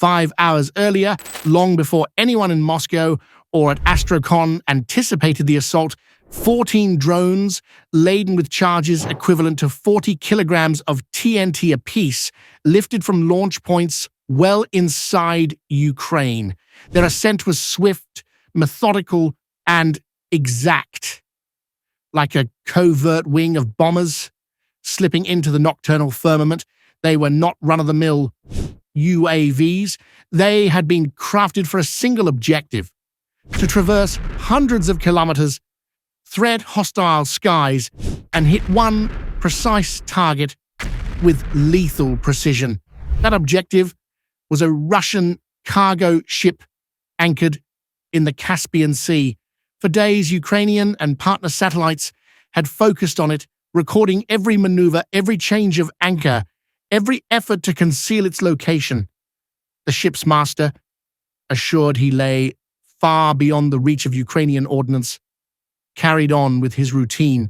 5 hours earlier, long before anyone in Moscow or at Astrocon anticipated the assault, 14 drones laden with charges equivalent to 40 kilograms of TNT apiece lifted from launch points well inside Ukraine. Their ascent was swift, methodical, and exact, like a covert wing of bombers slipping into the nocturnal firmament. They were not run-of-the-mill UAVs. They had been crafted for a single objective: to traverse hundreds of kilometers, thread hostile skies, and hit one precise target with lethal precision. That objective was a Russian cargo ship anchored in the Caspian Sea. For days, Ukrainian and partner satellites had focused on it, recording every maneuver, every change of anchor, every effort to conceal its location. The ship's master, assured he lay far beyond the reach of Ukrainian ordnance, carried on with his routine,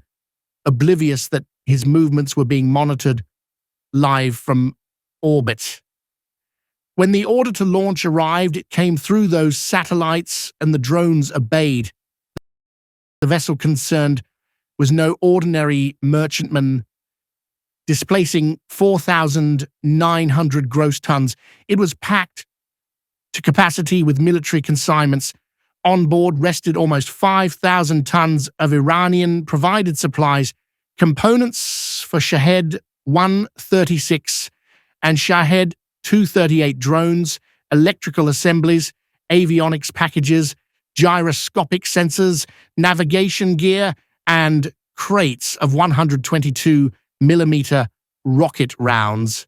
oblivious that his movements were being monitored live from orbit. When the order to launch arrived, it came through those satellites and the drones obeyed. The vessel concerned was no ordinary merchantman displacing 4,900 gross tons. It was packed to capacity with military consignments. On board rested almost 5,000 tons of Iranian-provided supplies, components for Shahed 136 and Shahed 238 drones, electrical assemblies, avionics packages, gyroscopic sensors, navigation gear, and crates of 122mm rocket rounds.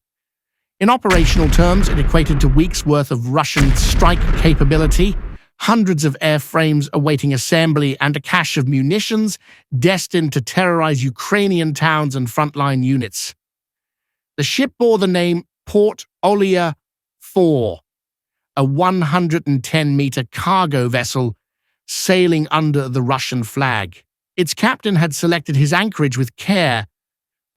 In operational terms, it equated to weeks' worth of Russian strike capability, hundreds of airframes awaiting assembly, and a cache of munitions destined to terrorize Ukrainian towns and frontline units. The ship bore the name Port Olia 4, a 110-meter cargo vessel sailing under the Russian flag. Its captain had selected his anchorage with care,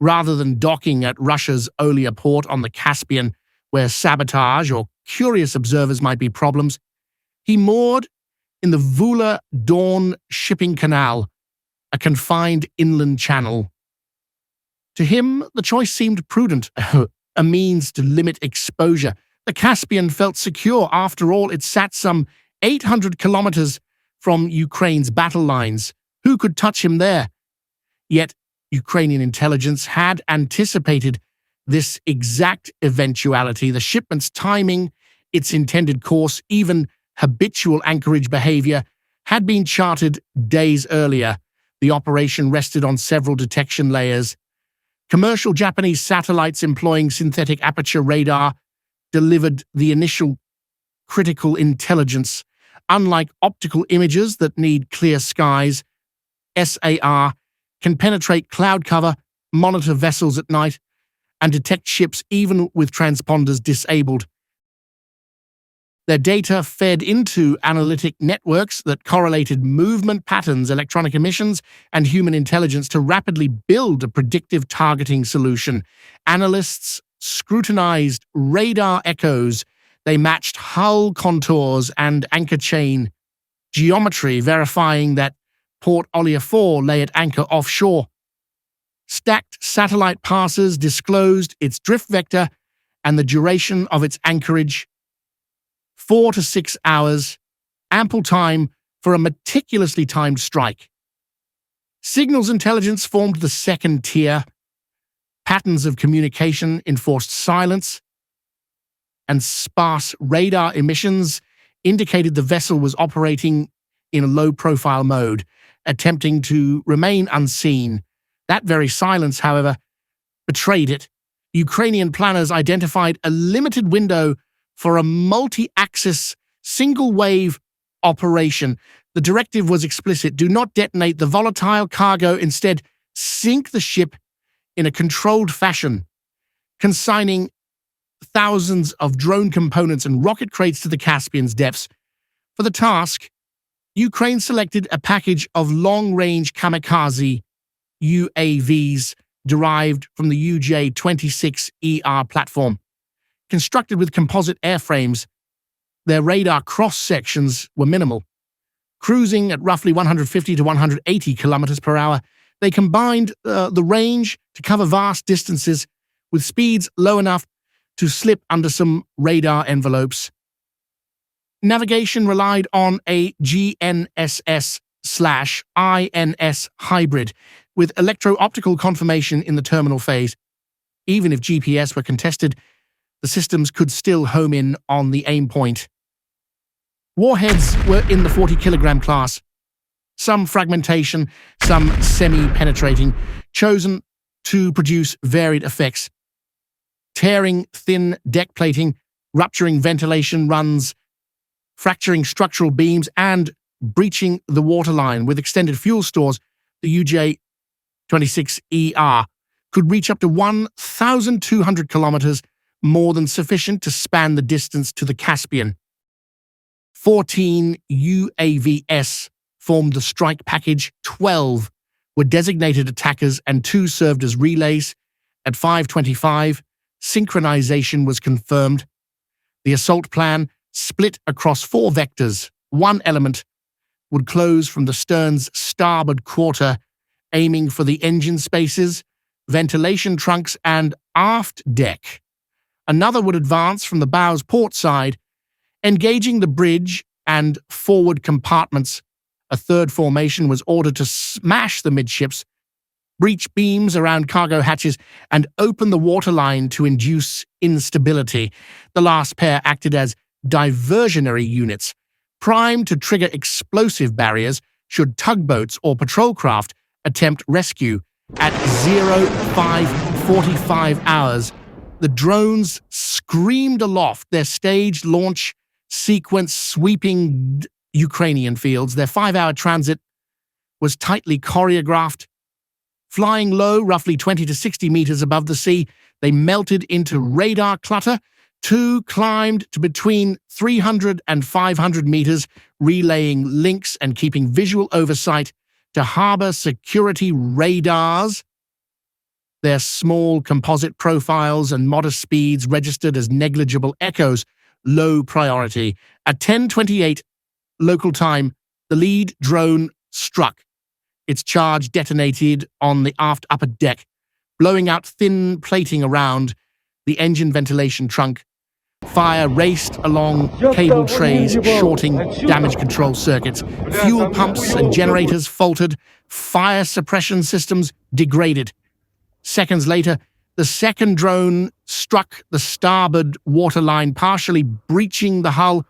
rather than docking at Russia's Olia port on the Caspian, where sabotage or curious observers might be problems. He moored in the Vula Dawn shipping canal, a confined inland channel. To him, the choice seemed prudent, a means to limit exposure. The Caspian felt secure. After all, it sat some 800 kilometers from Ukraine's battle lines. Who could touch him there? Yet, Ukrainian intelligence had anticipated this exact eventuality. The shipment's timing, its intended course, even habitual anchorage behavior had been charted days earlier. The operation rested on several detection layers. Commercial Japanese satellites employing synthetic aperture radar delivered the initial critical intelligence. Unlike optical images that need clear skies, SAR can penetrate cloud cover, monitor vessels at night, and detect ships even with transponders disabled. Their data fed into analytic networks that correlated movement patterns, electronic emissions, and human intelligence to rapidly build a predictive targeting solution. Analysts scrutinized radar echoes. They matched hull contours and anchor chain geometry, verifying that Port Olia 4 lay at anchor offshore. Stacked satellite passes disclosed its drift vector and the duration of its anchorage. 4 to 6 hours, ample time for a meticulously timed strike. Signals intelligence formed the second tier. Patterns of communication enforced silence, and sparse radar emissions indicated the vessel was operating in a low-profile mode, attempting to remain unseen. That very silence, however, betrayed it. Ukrainian planners identified a limited window for a multi-axis, single-wave operation. The directive was explicit: do not detonate the volatile cargo, instead sink the ship in a controlled fashion, consigning thousands of drone components and rocket crates to the Caspian's depths. For the task, Ukraine selected a package of long-range kamikaze UAVs derived from the UJ-26ER platform. Constructed with composite airframes, Their radar cross-sections were minimal. Cruising at roughly 150 to 180 kilometers per hour, they combined the range to cover vast distances with speeds low enough to slip under some radar envelopes. Navigation relied on a GNSS/INS hybrid with electro-optical confirmation in the terminal phase. Even if GPS were contested, the systems could still home in on the aim point. Warheads were in the 40-kilogram class. Some fragmentation, some semi-penetrating, chosen to produce varied effects. Tearing thin deck plating, rupturing ventilation runs, fracturing structural beams, and breaching the waterline with extended fuel stores, the UJ-26ER could reach up to 1,200 kilometers, more than sufficient to span the distance to the Caspian. 14 UAVs formed the strike package, 12 were designated attackers, and 2 served as relays. At 5:25, synchronization was confirmed. The assault plan split across 4 vectors. One element would close from the stern's starboard quarter, aiming for the engine spaces, ventilation trunks, and aft deck. Another would advance from the bow's port side, engaging the bridge and forward compartments. A third formation was ordered to smash the midships, breach beams around cargo hatches, and open the waterline to induce instability. The last pair acted as diversionary units, primed to trigger explosive barriers should tugboats or patrol craft attempt rescue. At 05:45 hours, the drones screamed aloft, their staged launch sequence sweeping Ukrainian fields. Their 5-hour transit was tightly choreographed. Flying low, roughly 20 to 60 meters above the sea, they melted into radar clutter. 2 climbed to between 300 and 500 meters, relaying links and keeping visual oversight to harbor security radars. Their small composite profiles and modest speeds registered as negligible echoes, low priority. At 10:28 local time, the lead drone struck. Its charge detonated on the aft upper deck, blowing out thin plating around the engine ventilation trunk. Fire raced along cable trays, shorting damage control circuits. Fuel pumps and generators faltered. Fire suppression systems degraded. Seconds later, the second drone struck the starboard waterline, partially breaching the hull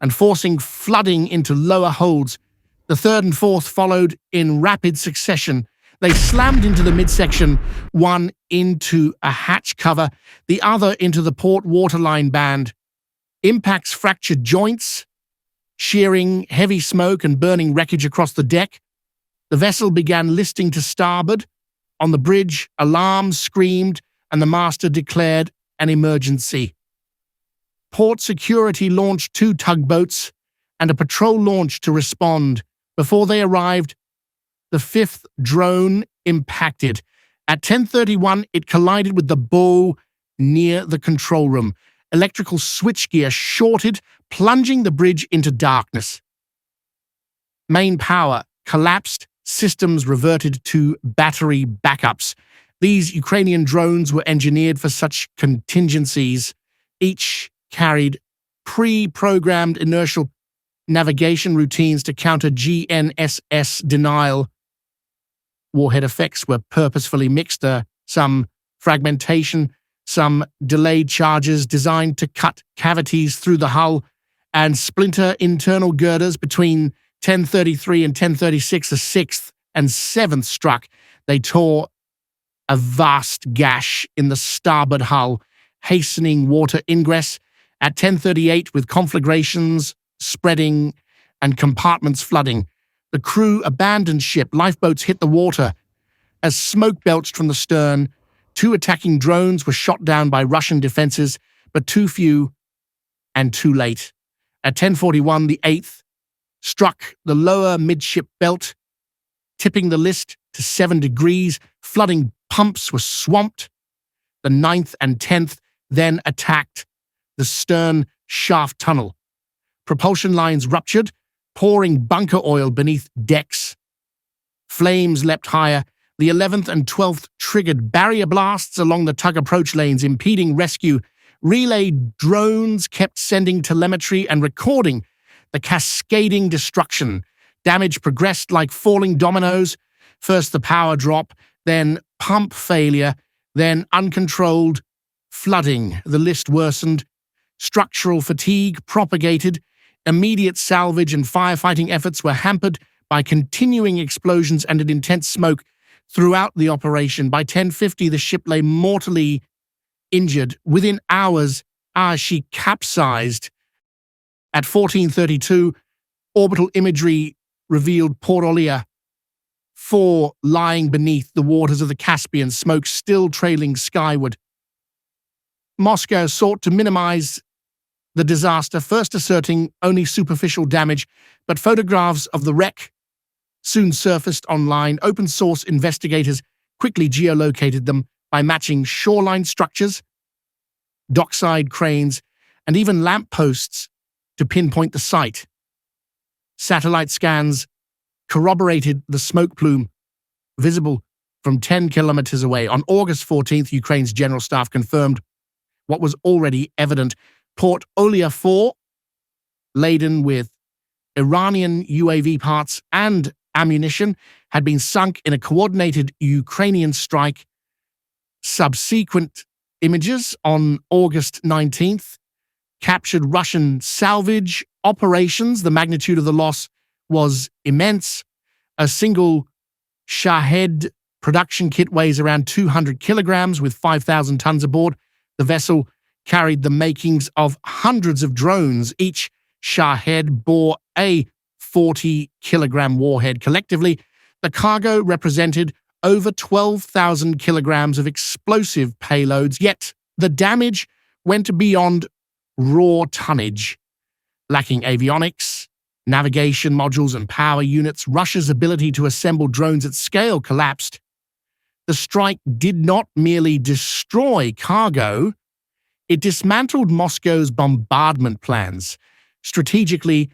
and forcing flooding into lower holds. The third and fourth followed in rapid succession. They slammed into the midsection, one into a hatch cover, the other into the port waterline band. Impacts fractured joints, shearing heavy smoke and burning wreckage across the deck. The vessel began listing to starboard. On the bridge, alarms screamed, and the master declared an emergency. Port security launched 2 tugboats and a patrol launch to respond. Before they arrived, the 5th drone impacted. At 10:31, it collided with the bow near the control room. Electrical switchgear shorted, plunging the bridge into darkness. Main power collapsed. Systems reverted to battery backups. These Ukrainian drones were engineered for such contingencies. Each carried pre-programmed inertial navigation routines to counter GNSS denial. Warhead effects were purposefully mixed, some fragmentation, some delayed charges designed to cut cavities through the hull and splinter internal girders. Between 10:33 and 10:36, the 6th and 7th struck. They tore a vast gash in the starboard hull, hastening water ingress. At 10:38, with conflagrations spreading and compartments flooding, the crew abandoned ship. Lifeboats hit the water. As smoke belched from the stern, 2 attacking drones were shot down by Russian defenses, but too few and too late. At 10:41, the 8th struck the lower midship belt, tipping the list to 7 degrees. Flooding pumps were swamped. The 9th and 10th then attacked the stern shaft tunnel. Propulsion lines ruptured, pouring bunker oil beneath decks. Flames leapt higher. The 11th and 12th triggered barrier blasts along the tug approach lanes, impeding rescue. Relay drones kept sending telemetry and recording the cascading destruction. Damage progressed like falling dominoes. First the power drop, then pump failure, then uncontrolled flooding. The list worsened. Structural fatigue propagated. Immediate salvage and firefighting efforts were hampered by continuing explosions and an intense smoke throughout the operation. By 10:50, the ship lay mortally injured. Within hours, she capsized. At 14:32, orbital imagery revealed Port Olia 4 lying beneath the waters of the Caspian, smoke still trailing skyward. Moscow sought to minimize the disaster, first asserting only superficial damage, but photographs of the wreck soon surfaced online. Open-source investigators quickly geolocated them by matching shoreline structures, dockside cranes, and even lampposts to pinpoint the site. Satellite scans corroborated the smoke plume visible from 10 kilometers away. On August 14th, Ukraine's general staff confirmed what was already evident. Port Olia 4, laden with Iranian UAV parts and ammunition, had been sunk in a coordinated Ukrainian strike. Subsequent images on August 19th captured Russian salvage operations. The magnitude of the loss was immense. A single Shahed production kit weighs around 200 kilograms with 5,000 tons aboard. The vessel carried the makings of hundreds of drones. Each Shahed bore a 40-kilogram warhead. Collectively, the cargo represented over 12,000 kilograms of explosive payloads, yet the damage went beyond raw tonnage. Lacking avionics, navigation modules, and power units, Russia's ability to assemble drones at scale collapsed. The strike did not merely destroy cargo, it dismantled Moscow's bombardment plans. Strategically,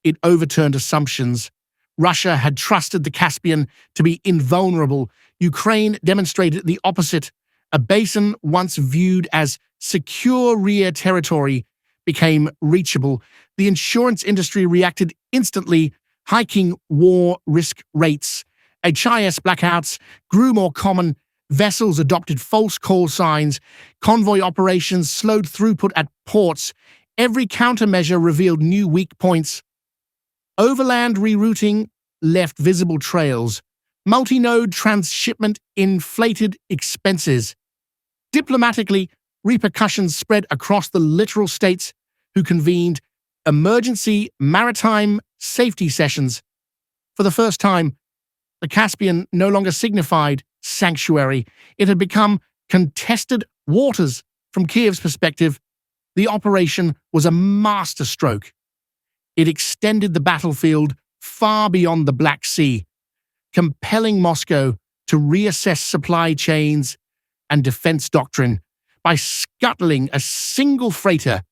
it overturned assumptions. Russia had trusted the Caspian to be invulnerable. Ukraine demonstrated the opposite. A basin once viewed as secure rear territory became reachable. The insurance industry reacted instantly, hiking war risk rates. HIS blackouts grew more common. Vessels adopted false call signs. Convoy operations slowed throughput at ports. Every countermeasure revealed new weak points. Overland rerouting left visible trails. Multi-node transshipment inflated expenses. Diplomatically, repercussions spread across the littoral states who convened emergency maritime safety sessions. For the first time, the Caspian no longer signified sanctuary. It had become contested waters. From Kiev's perspective, the operation was a masterstroke. It extended the battlefield far beyond the Black Sea, compelling Moscow to reassess supply chains and defense doctrine. By scuttling a single freighter